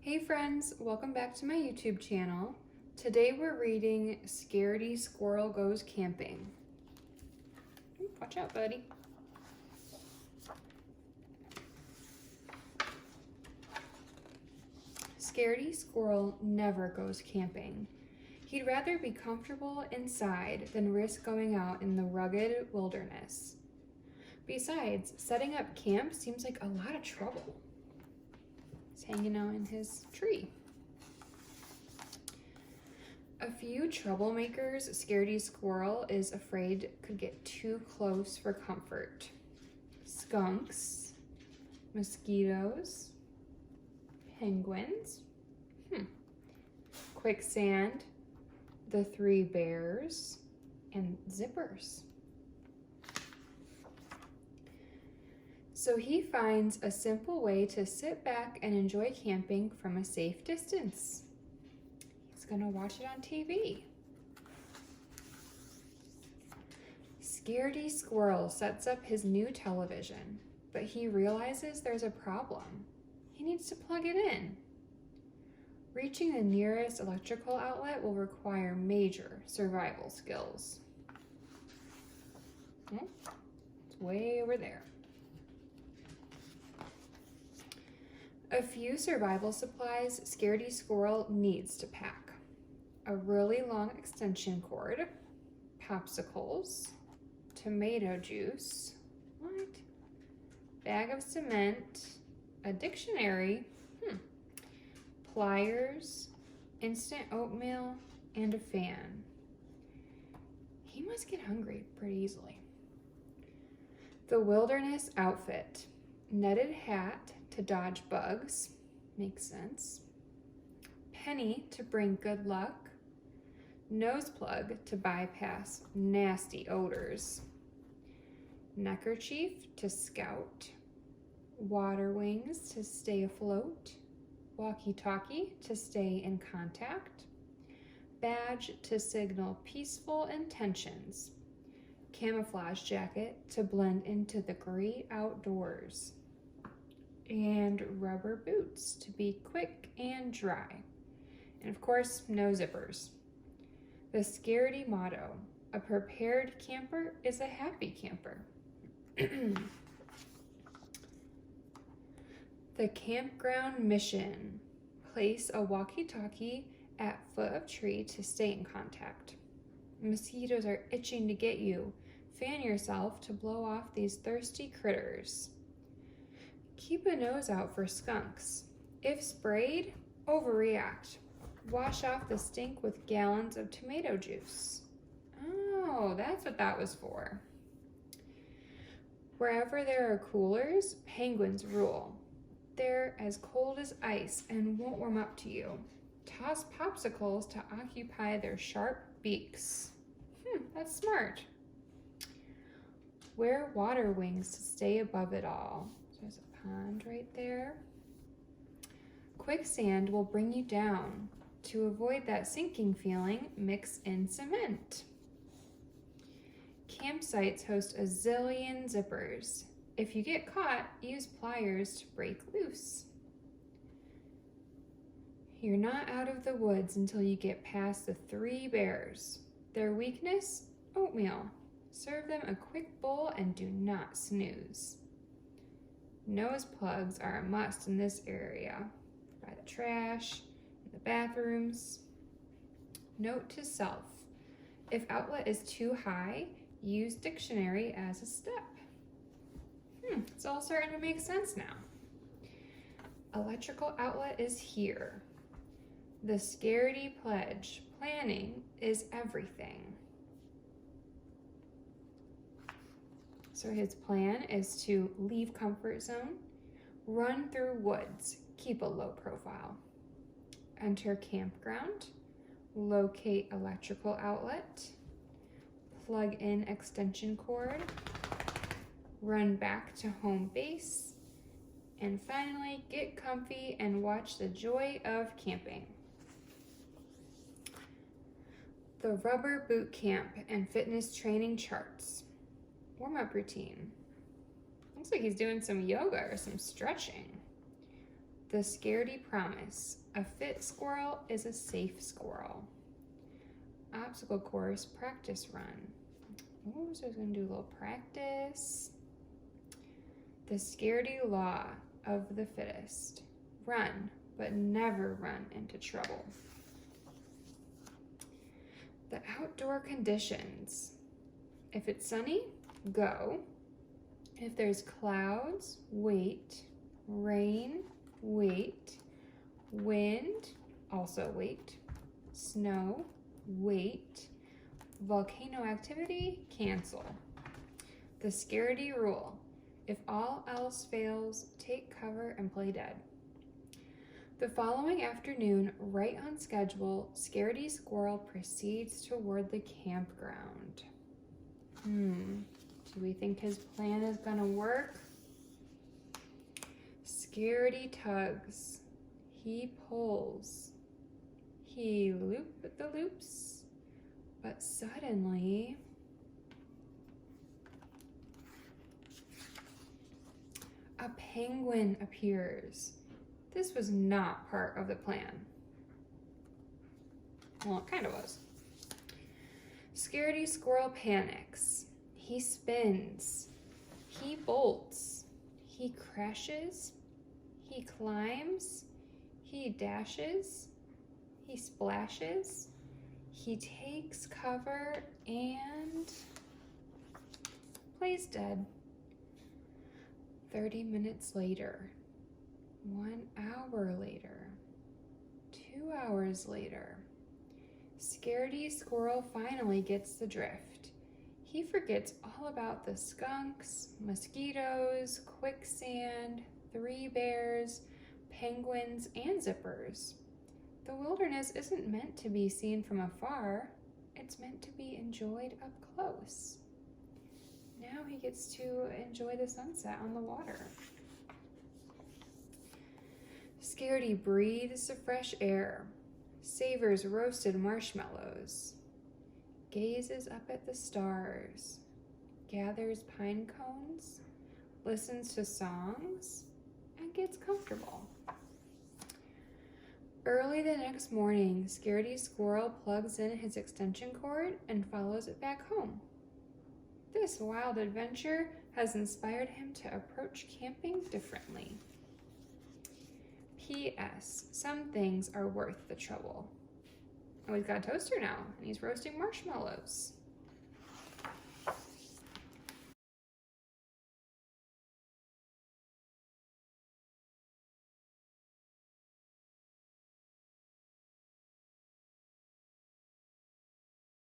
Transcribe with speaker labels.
Speaker 1: Hey friends, welcome back to my YouTube channel. Today we're reading Scaredy, Squirrel Goes Camping. Watch out, buddy. Scaredy Squirrel never goes camping. He'd rather be comfortable inside than risk going out in the rugged wilderness. Besides, setting up camp seems like a lot of trouble. He's hanging out in his tree. A few troublemakers Scaredy Squirrel is afraid could get too close for comfort. Skunks, mosquitoes, penguins, quicksand, the three bears, and zippers. So he finds a simple way to sit back and enjoy camping from a safe distance. He's gonna watch it on TV. Scaredy Squirrel sets up his new television, but he realizes there's a problem. He needs to plug it in. Reaching the nearest electrical outlet will require major survival skills. It's way over there. A few survival supplies Scaredy Squirrel needs to pack. A really long extension cord, popsicles, tomato juice, bag of cement, a dictionary, pliers, instant oatmeal, and a fan. He must get hungry pretty easily. The wilderness outfit, netted hat to dodge bugs, makes sense. Penny to bring good luck. Nose plug to bypass nasty odors. Neckerchief to scout. Water wings to stay afloat. Walkie-talkie to stay in contact. Badge to signal peaceful intentions. Camouflage jacket to blend into the great outdoors. And rubber boots to be quick and dry. And of course, no zippers. The Scaredy motto, a prepared camper is a happy camper. The campground mission, place a walkie-talkie at foot of tree to stay in contact. Mosquitoes are itching to get you. Fan yourself to blow off these thirsty critters. Keep a nose out for skunks. If sprayed, overreact. Wash off the stink with gallons of tomato juice. Oh, that's what that was for. Wherever there are coolers, penguins rule. They're as cold as ice and won't warm up to you. Toss popsicles to occupy their sharp beaks. That's smart. Wear water wings to stay above it all. There's a pond right there. Quicksand will bring you down. To avoid that sinking feeling, mix in cement. Campsites host a zillion zippers. If you get caught, use pliers to break loose. You're not out of the woods until you get past the three bears. Their weakness? Oatmeal. Serve them a quick bowl and do not snooze. Nose plugs are a must in this area. By the trash, in the bathrooms. Note to self, if outlet is too high, use dictionary as a step. It's all starting to make sense now. Electrical outlet is here. The Scaredy pledge, planning is everything. So his plan is to leave comfort zone, run through woods, keep a low profile. Enter campground, locate electrical outlet, plug in extension cord, run back to home base, and finally get comfy and watch the joy of camping. The rubber boot camp and fitness training charts. Warm-up routine. Looks like he's doing some yoga or some stretching. The Scaredy promise. A fit squirrel is a safe squirrel. Obstacle course practice run. Oh, so I was going to do a little practice. The Scaredy law of the fittest. Run, but never run into trouble. The outdoor conditions. If it's sunny, go. If there's clouds, wait. Rain, wait. Wind, also wait. Snow, wait. Volcano activity, cancel. The Scaredy rule. If all else fails, take cover and play dead. The following afternoon, right on schedule, Scaredy Squirrel proceeds toward the campground. Do we think his plan is gonna work? Scaredy tugs. He pulls. He loops the loops. But suddenly, a penguin appears. This was not part of the plan. Well, it kind of was. Scaredy Squirrel panics. He spins. He bolts. He crashes. He climbs. He dashes. He splashes. He takes cover and plays dead. 30 minutes later. 1 hour later. 2 hours later. Scaredy Squirrel finally gets the drift. He forgets all about the skunks, mosquitoes, quicksand, 3 bears, penguins, and zippers. The wilderness isn't meant to be seen from afar. It's meant to be enjoyed up close. Now he gets to enjoy the sunset on the water. Scaredy breathes the fresh air, savors roasted marshmallows, gazes up at the stars, gathers pine cones, listens to songs, and gets comfortable. Early the next morning, Scaredy Squirrel plugs in his extension cord and follows it back home. This wild adventure has inspired him to approach camping differently. P.S. Some things are worth the trouble. Oh, he's got a toaster now, and he's roasting marshmallows.